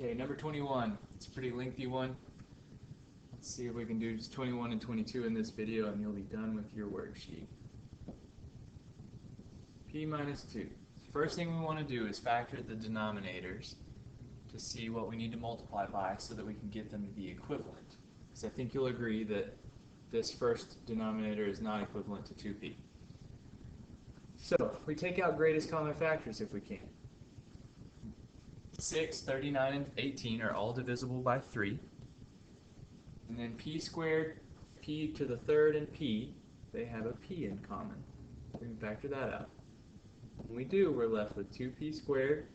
Okay, number 21. It's a pretty lengthy one. Let's see if we can do just 21 and 22 in this video and you'll be done with your worksheet. P minus 2. First thing we want to do is factor the denominators to see what we need to multiply by so that we can get them to be equivalent. Because I think you'll agree that this first denominator is not equivalent to 2p. So, we take out greatest common factors if we can. 6, 39, and 18 are all divisible by 3. And then p squared, p to the third, and p, they have a p in common. We can factor that out. When we do, we're left with 2p squared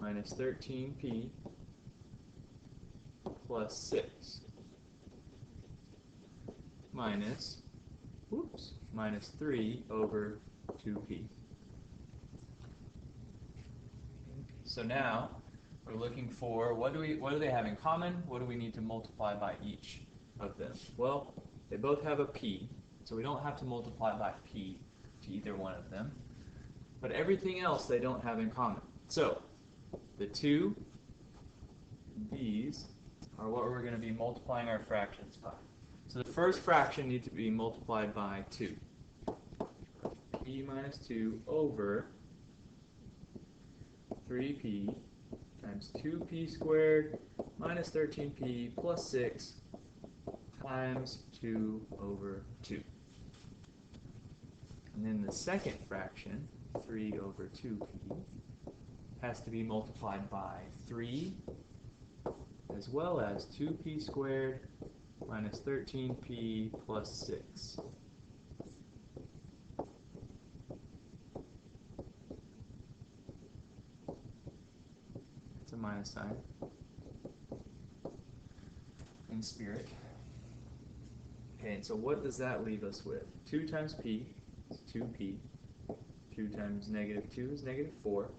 minus 13p plus 6 minus 3 over 2p. So now we're looking for what do they have in common? What do we need to multiply by each of them? Well, they both have a p, so we don't have to multiply by p to either one of them. But everything else they don't have in common. So the two b's are what we're going to be multiplying our fractions by. So the first fraction needs to be multiplied by 2. P minus 2 over 3p times 2p squared minus 13p plus 6 times 2 over 2. And then the second fraction, 3 over 2p, has to be multiplied by 3 as well as 2p squared minus 13p plus 6. It's a minus sign in spirit. Okay, so what does that leave us with? 2 times p is 2p. 2 times negative 2 is negative 4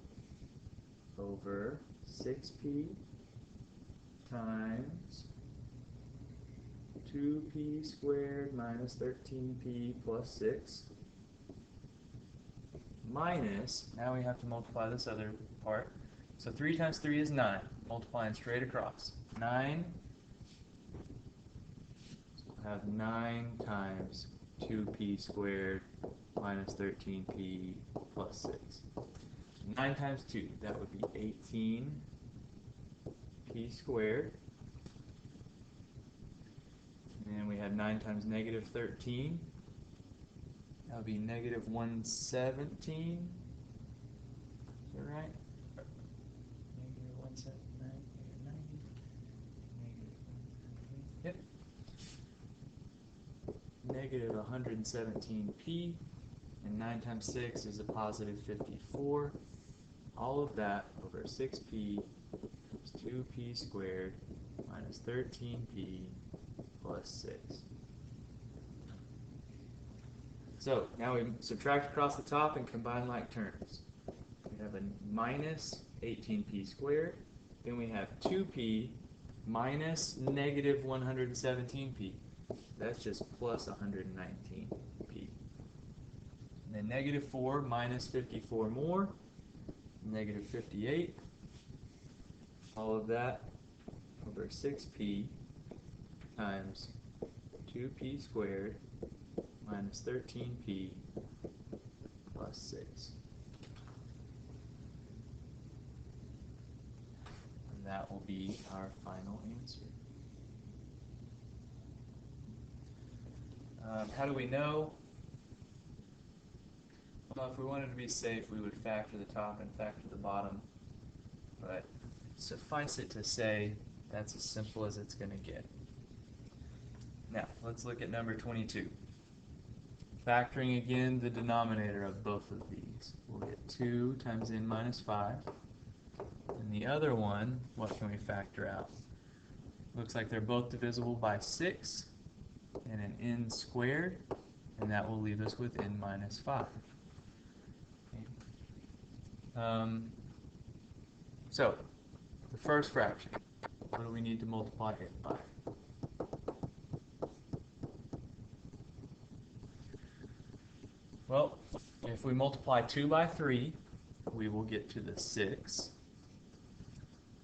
over 6p times 2p squared minus 13p plus 6 minus, now we have to multiply this other part. So 3 times 3 is 9, multiplying straight across. 9, so we'll have 9 times 2p squared minus 13p plus 6. 9 times 2, that would be 18p squared. And we have 9 times negative 13. That would be negative 117. Is that right? Negative 179, negative 90, negative 117. Yep. Negative 117p. And 9 times 6 is a positive 54. All of that over 6p is 2p squared minus 13p plus 6. So now we subtract across the top and combine like terms. We have a minus 18p squared. Then we have 2p minus negative 117p. That's just plus 119p. And then negative 4 minus 54 more, negative 58. All of that over 6p times 2p squared minus 13p plus 6. And that will be our final answer. How do we know? Well, if we wanted to be safe, we would factor the top and factor the bottom. But suffice it to say, that's as simple as it's going to get. Now, let's look at number 22. Factoring again the denominator of both of these. We'll get 2 times n minus 5. And the other one, what can we factor out? Looks like they're both divisible by 6 and an n squared, and that will leave us with n minus 5. Okay. So, the first fraction, what do we need to multiply it by? Well, if we multiply 2 by 3, we will get to the 6.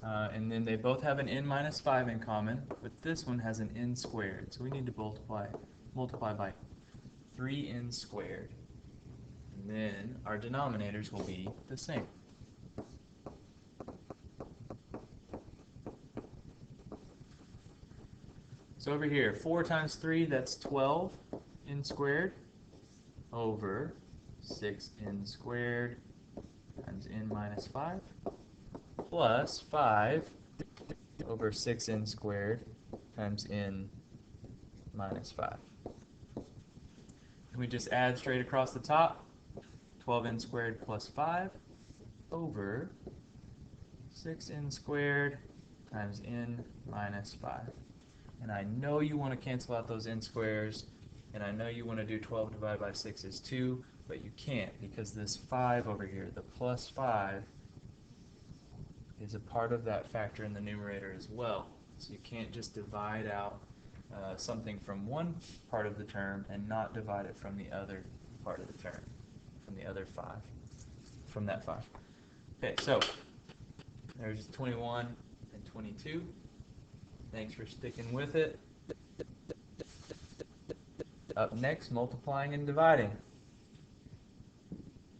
And then they both have an n minus 5 in common, but this one has an n squared. So we need to multiply by 3n squared. And then our denominators will be the same. So over here, 4 times 3, that's 12 n squared over 6n squared times n minus 5 plus 5 over 6n squared times n minus 5. And we just add straight across the top, 12n squared plus 5 over 6n squared times n minus 5. And I know you want to cancel out those n squares, and I know you want to do 12 divided by 6 is 2, but you can't because this 5 over here, the plus 5, is a part of that factor in the numerator as well. So you can't just divide out something from one part of the term and not divide it from the other part of the term, from the other 5, from that 5. Okay, so there's 21 and 22. Thanks for sticking with it. Up next, multiplying and dividing.